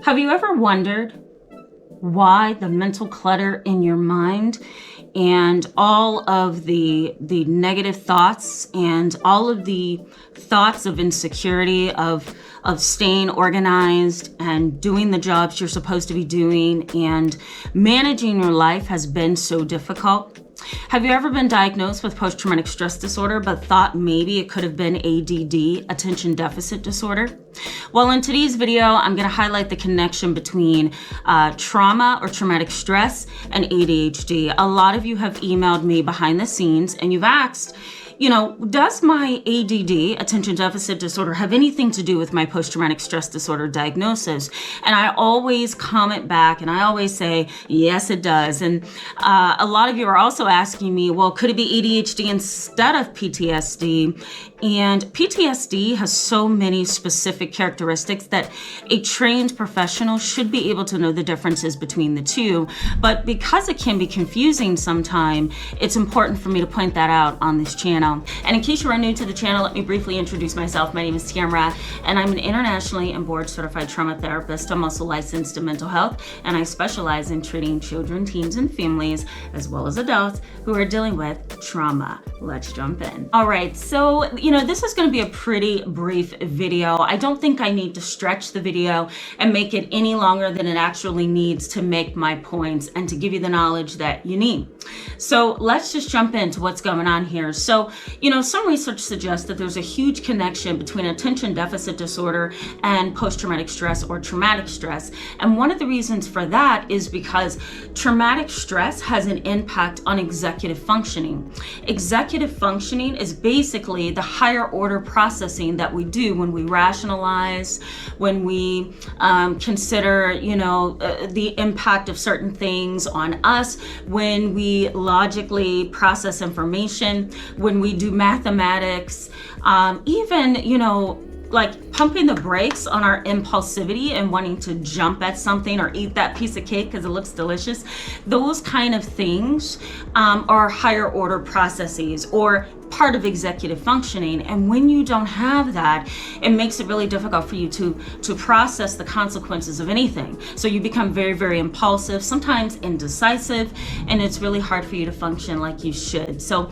Have you ever wondered why the mental clutter in your mind and all of the negative thoughts and all of the thoughts of insecurity, of staying organized and doing the jobs you're supposed to be doing and managing your life has been so difficult? Have you ever been diagnosed with post-traumatic stress disorder but thought maybe it could have been ADD, attention deficit disorder? Well, in today's video, I'm going to highlight the connection between trauma or traumatic stress and ADHD. A lot of you have emailed me behind the scenes and you've asked, does my ADD, attention deficit disorder, have anything to do with my post-traumatic stress disorder diagnosis? And I always comment back and I always say, yes, it does. And a lot of you are also asking me, well, could it be ADHD instead of PTSD? And PTSD has so many specific characteristics that a trained professional should be able to know the differences between the two. But because it can be confusing sometimes, it's important for me to point that out on this channel. And in case you are new to the channel, let me briefly introduce myself. My name is Tamara, and I'm an internationally and board certified trauma therapist. I'm also licensed in mental health, and I specialize in treating children, teens, and families, as well as adults who are dealing with trauma. Let's jump in. All right, so, this is going to be a pretty brief video. I don't think I need to stretch the video and make it any longer than it actually needs to make my points and to give you the knowledge that you need. So let's just jump into what's going on here. So, some research suggests that there's a huge connection between attention deficit disorder and post-traumatic stress or traumatic stress. And one of the reasons for that is because traumatic stress has an impact on executive functioning. Executive functioning is basically the higher order processing that we do when we rationalize, when we consider, the impact of certain things on us, when we logically process information, when we do mathematics, even, like pumping the brakes on our impulsivity and wanting to jump at something or eat that piece of cake because it looks delicious. Those kind of things are higher order processes or part of executive functioning. And when you don't have that, it makes it really difficult for you to process the consequences of anything. So you become very, very impulsive, sometimes indecisive, and it's really hard for you to function like you should. So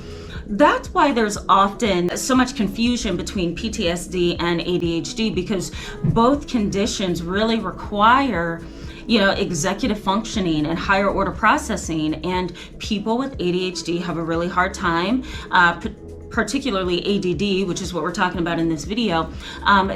that's why there's often so much confusion between PTSD and ADHD, because both conditions really require executive functioning and higher order processing. And people with ADHD have a really hard time, particularly ADD, which is what we're talking about in this video.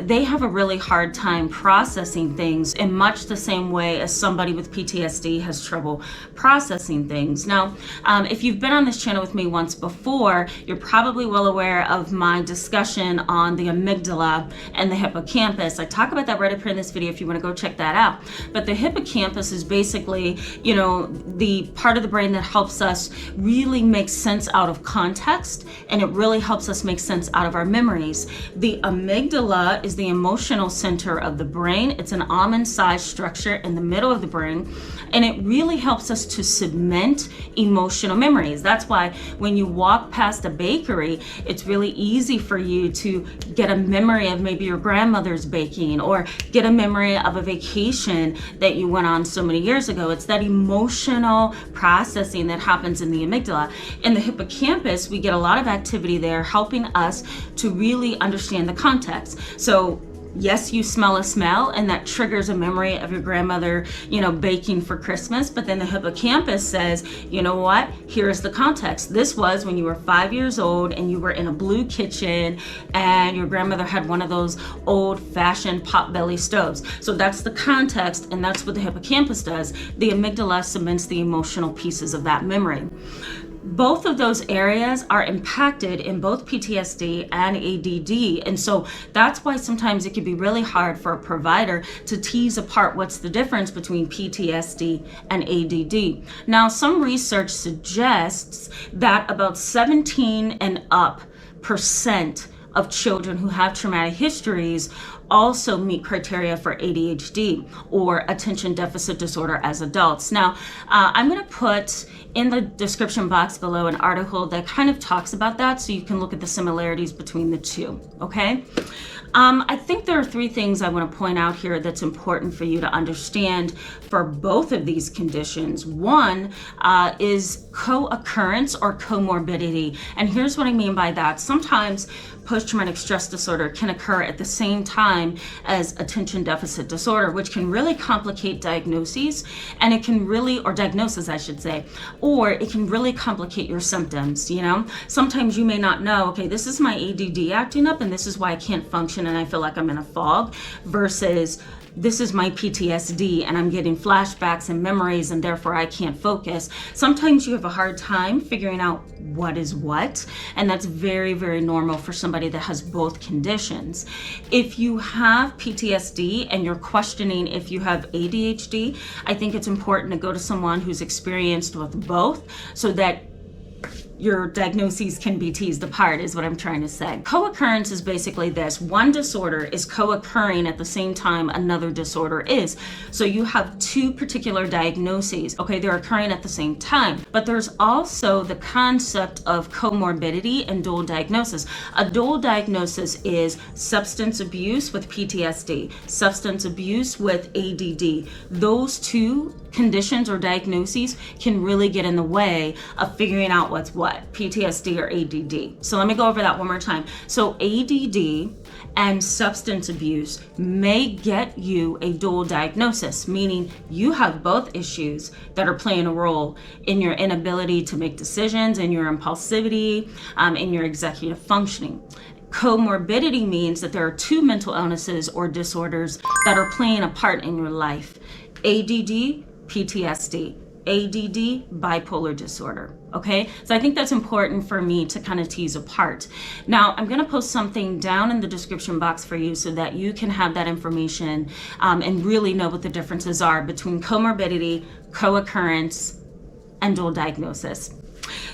They have a really hard time processing things in much the same way as somebody with PTSD has trouble processing things. Now, if you've been on this channel with me once before, you're probably well aware of my discussion on the amygdala and the hippocampus. I talk about that right up here in this video if you want to go check that out. But the hippocampus is basically, the part of the brain that helps us really make sense out of context, and it really helps us make sense out of our memories. The amygdala is the emotional center of the brain. It's an almond-sized structure in the middle of the brain, and it really helps us to cement emotional memories. That's why when you walk past a bakery, it's really easy for you to get a memory of maybe your grandmother's baking or get a memory of a vacation that you went on so many years ago. It's that emotional processing that happens in the amygdala. In the hippocampus, we get a lot of activity there helping us to really understand the context. So yes, you smell a smell and that triggers a memory of your grandmother, baking for Christmas. But then the hippocampus says, you know what? Here's the context. This was when you were 5 years old and you were in a blue kitchen and your grandmother had one of those old-fashioned pot-belly stoves. So that's the context, and that's what the hippocampus does. The amygdala cements the emotional pieces of that memory. Both of those areas are impacted in both PTSD and ADD. And so that's why sometimes it can be really hard for a provider to tease apart what's the difference between PTSD and ADD. Now, some research suggests that about 17% and up of children who have traumatic histories also meet criteria for ADHD or attention deficit disorder as adults. Now, I'm going to put in the description box below an article that kind of talks about that, so you can look at the similarities between the two, okay? I think there are three things I want to point out here that's important for you to understand for both of these conditions. One is co-occurrence or comorbidity. And here's what I mean by that. Sometimes post-traumatic stress disorder can occur at the same time as attention deficit disorder, which can really complicate diagnoses, and it can really, or diagnosis I should say, or it can really complicate your symptoms, you know? Sometimes you may not know, okay, this is my ADD acting up and this is why I can't function and I feel like I'm in a fog, versus this is my PTSD and I'm getting flashbacks and memories and therefore I can't focus. Sometimes you have a hard time figuring out what is what, and that's very, very normal for somebody that has both conditions. If you have PTSD and you're questioning if you have ADHD, I think it's important to go to someone who's experienced with both so that your diagnoses can be teased apart, is what I'm trying to say. Co-occurrence is basically this. One disorder is co-occurring at the same time another disorder is. So you have two particular diagnoses. Okay, they're occurring at the same time. But there's also the concept of comorbidity and dual diagnosis. A dual diagnosis is substance abuse with PTSD, substance abuse with ADD. Those two conditions or diagnoses can really get in the way of figuring out what's what, PTSD or ADD. So let me go over that one more time. So ADD and substance abuse may get you a dual diagnosis, meaning you have both issues that are playing a role in your inability to make decisions, in your impulsivity, in your executive functioning. Comorbidity means that there are two mental illnesses or disorders that are playing a part in your life. ADD, PTSD, ADD, bipolar disorder. Okay, so I think that's important for me to kind of tease apart. Now, I'm going to post something down in the description box for you so that you can have that information and really know what the differences are between comorbidity, co-occurrence, and dual diagnosis.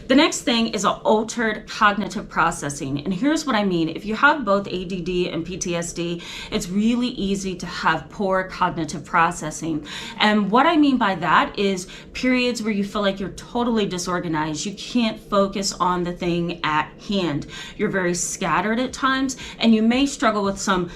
The next thing is altered cognitive processing. And here's what I mean. If you have both ADD and PTSD, it's really easy to have poor cognitive processing. And what I mean by that is periods where you feel like you're totally disorganized. You can't focus on the thing at hand. You're very scattered at times, and you may struggle with some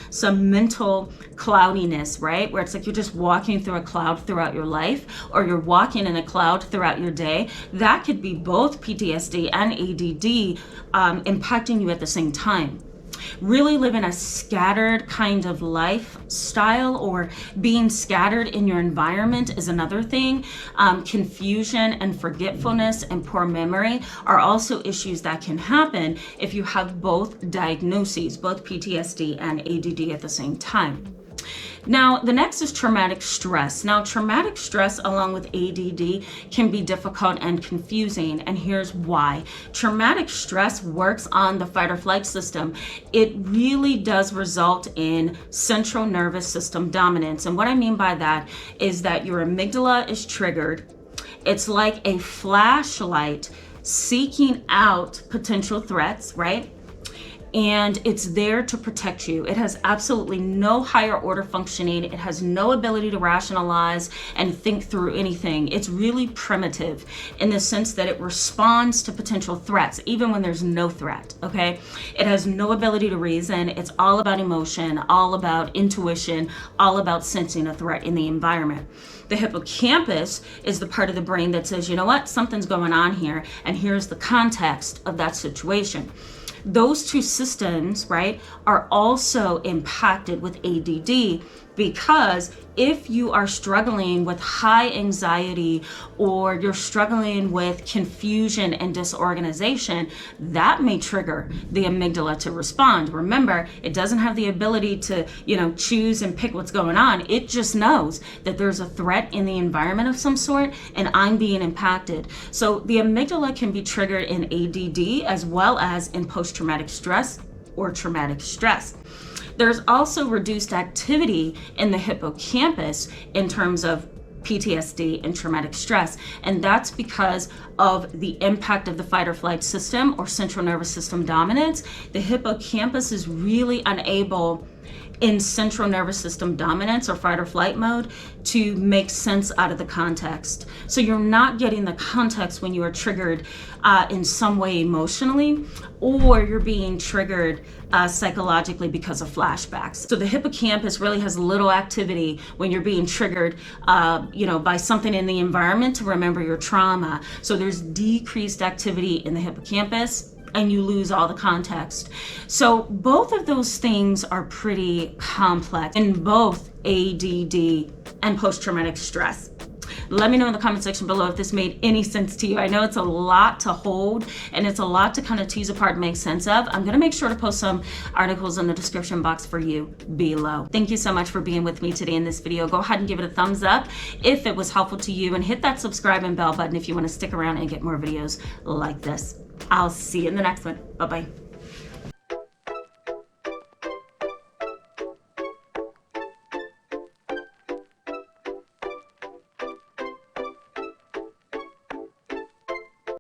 mental cloudiness, right? Where it's like you're just walking through a cloud throughout your life, or you're walking in a cloud throughout your day. That could be both PTSD and ADD impacting you at the same time. Really living a scattered kind of lifestyle or being scattered in your environment is another thing. Confusion and forgetfulness and poor memory are also issues that can happen if you have both diagnoses, both PTSD and ADD at the same time. Now, the next is traumatic stress. Now, traumatic stress along with ADD can be difficult and confusing, and here's why. Traumatic stress works on the fight or flight system. It really does result in central nervous system dominance. And what I mean by that is that your amygdala is triggered. It's like a flashlight seeking out potential threats, right? And it's there to protect you. It has absolutely no higher order functioning. It has no ability to rationalize and think through anything. It's really primitive in the sense that it responds to potential threats, even when there's no threat, okay? It has no ability to reason. It's all about emotion, all about intuition, all about sensing a threat in the environment. The hippocampus is the part of the brain that says, you know what, something's going on here, and here's the context of that situation. Those two systems, right, are also impacted with ADD, because if you are struggling with high anxiety or you're struggling with confusion and disorganization, that may trigger the amygdala to respond. Remember, it doesn't have the ability to, choose and pick what's going on. It just knows that there's a threat in the environment of some sort and I'm being impacted. So the amygdala can be triggered in ADD as well as in post-traumatic stress or traumatic stress. There's also reduced activity in the hippocampus in terms of PTSD and traumatic stress, and that's because of the impact of the fight or flight system or central nervous system dominance. The hippocampus is really unable in central nervous system dominance or fight or flight mode to make sense out of the context. So you're not getting the context when you are triggered in some way emotionally, or you're being triggered psychologically because of flashbacks. So the hippocampus really has little activity when you're being triggered by something in the environment to remember your trauma. So there's decreased activity in the hippocampus, and you lose all the context. So both of those things are pretty complex in both ADD and post-traumatic stress. Let me know in the comment section below if this made any sense to you. I know it's a lot to hold and it's a lot to kind of tease apart and make sense of. I'm going to make sure to post some articles in the description box for you below. Thank you so much for being with me today in this video. Go ahead and give it a thumbs up if it was helpful to you, and hit that subscribe and bell button if you want to stick around and get more videos like this. I'll see you in the next one. Bye-bye.